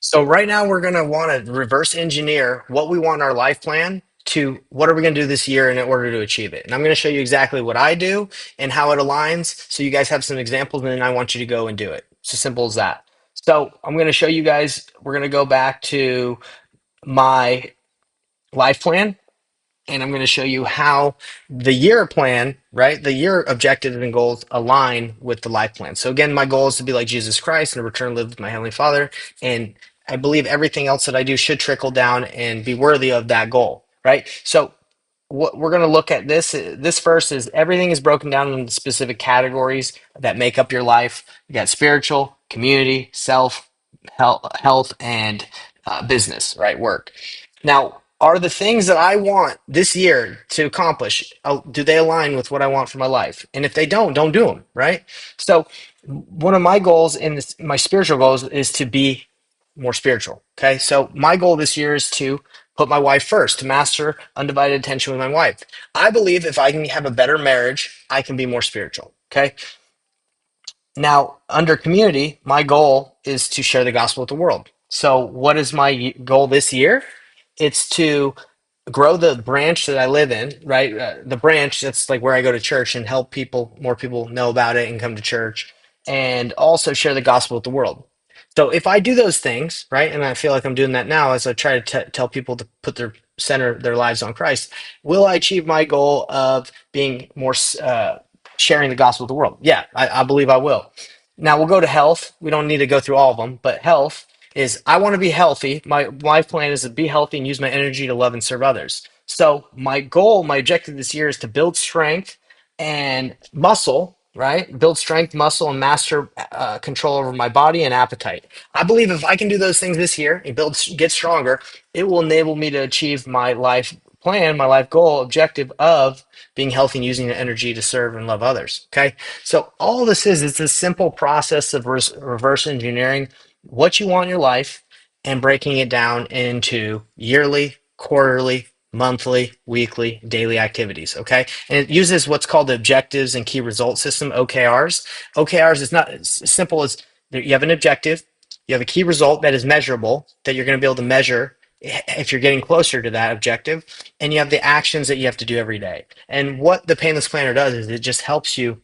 So right now we're going to want to reverse engineer what we want in our life plan to what are we going to do this year in order to achieve it. And I'm going to show you exactly what I do and how it aligns so you guys have some examples and then I want you to go and do it. It's as simple as that. So I'm going to show you guys, we're going to go back to my life plan and I'm going to show you how the year plan, right? The year objectives and goals align with the life plan. So again, my goal is to be like Jesus Christ and to return live with my Heavenly Father. And I believe everything else that I do should trickle down and be worthy of that goal, right? So what we're going to look at this first is everything is broken down into specific categories that make up your life. You got spiritual, community, self, health, and business, right? Work. Now, are the things that I want this year to accomplish, do they align with what I want for my life? And if they don't do them, right? So, one of my goals in this, my spiritual goals is to be more spiritual. Okay. So, my goal this year is to put my wife first, to master undivided attention with my wife. I believe if I can have a better marriage, I can be more spiritual. Okay. Now, under community, my goal is to share the gospel with the world. So, what is my goal this year? It's to grow the branch that I live in, right? The branch that's like where I go to church and help people, more people know about it and come to church, and also share the gospel with the world. So if I do those things, right, and I feel like I'm doing that now as I try to tell people to put their center their lives on Christ, will I achieve my goal of being more sharing the gospel with the world? Yeah, I believe I will. Now we'll go to health. We don't need to go through all of them, but health is I want to be healthy. My life plan is to be healthy and use my energy to love and serve others. So my goal, my objective this year is to build strength and muscle, right? Build strength, muscle, and master control over my body and appetite. I believe if I can do those things this year and get stronger, it will enable me to achieve my life plan, my life goal, objective of being healthy and using the energy to serve and love others. Okay. So all this is, it's a simple process of reverse engineering what you want in your life and breaking it down into yearly, quarterly, monthly, weekly, daily activities. Okay. And it uses what's called the objectives and key result system, OKRs. OKRs is not as simple as you have an objective, you have a key result that is measurable, that you're going to be able to measure if you're getting closer to that objective, and you have the actions that you have to do every day. And what the Painless Planner does is it just helps you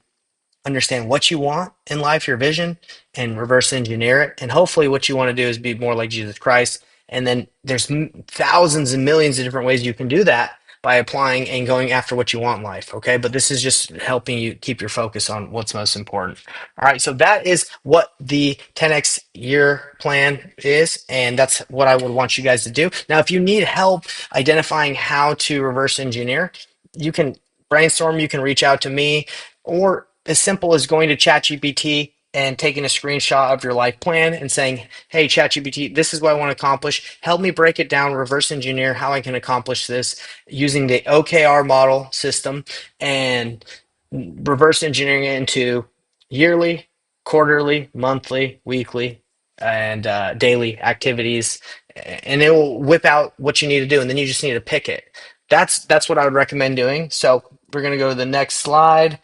understand what you want in life, your vision, and reverse engineer it. And hopefully, what you want to do is be more like Jesus Christ. And then there's thousands and millions of different ways you can do that by applying and going after what you want in life. Okay. But this is just helping you keep your focus on what's most important. All right. So that is what the 10X year plan is. And that's what I would want you guys to do. Now, if you need help identifying how to reverse engineer, you can brainstorm, you can reach out to me, or as simple as going to ChatGPT and taking a screenshot of your life plan and saying, hey, ChatGPT, this is what I want to accomplish. Help me break it down, reverse engineer how I can accomplish this using the OKR model system and reverse engineering it into yearly, quarterly, monthly, weekly, and daily activities. And it will whip out what you need to do. And then you just need to pick it. That's what I would recommend doing. So we're going to go to the next slide.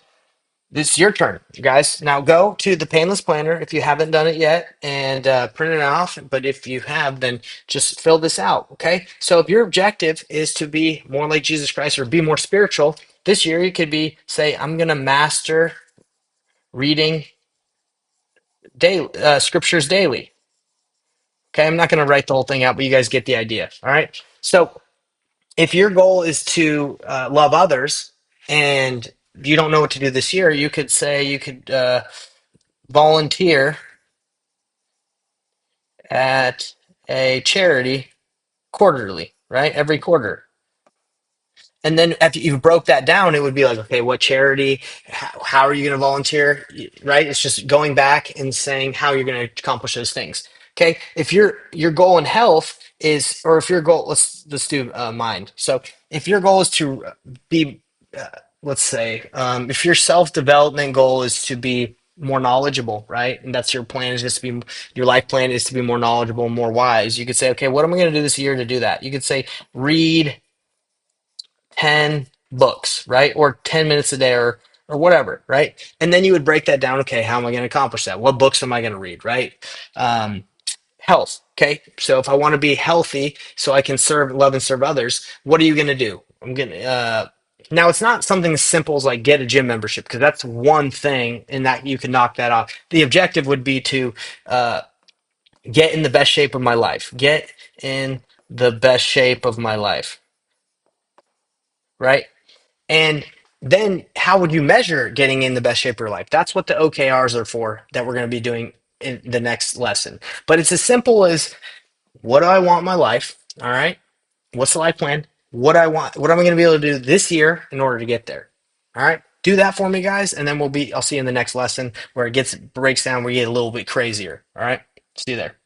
This is your turn, you guys. Now go to the Painless Planner if you haven't done it yet and print it off. But if you have, then just fill this out, okay? So if your objective is to be more like Jesus Christ or be more spiritual, this year you could be, say, I'm going to master reading daily, scriptures daily. Okay, I'm not going to write the whole thing out, but you guys get the idea, all right? So if your goal is to love others and you don't know what to do this year, you could say you could volunteer at a charity quarterly, right? Every quarter. And then after you broke that down, it would be like, okay, what charity? How are you going to volunteer? Right? It's just going back and saying how you're going to accomplish those things. Okay. If your goal in health is, or if your goal, let's do mind. So if your goal is to be, uh, let's say, if your self development goal is to be more knowledgeable, right? And that's your plan is just to be your life plan is to be more knowledgeable, more wise. You could say, okay, what am I going to do this year to do that? You could say read 10 books, right? Or 10 minutes a day or whatever, right? And then you would break that down. Okay, how am I going to accomplish that? What books am I going to read, right? Um, health. Okay. So if I want to be healthy so I can serve, love, and serve others, what are you going to do? I'm going to, now it's not something as simple as like get a gym membership because that's one thing and that you can knock that off. The objective would be to uh, get in the best shape of my life, get in the best shape of my life, right? And then how would you measure getting in the best shape of your life? That's what the OKRs are for that we're going to be doing in the next lesson. But it's as simple as what do I want in my life? All right. What's the life plan? What I want, what am I going to be able to do this year in order to get there? All right. Do that for me, guys. And then I'll see you in the next lesson where it breaks down, where you get a little bit crazier. All right. See you there.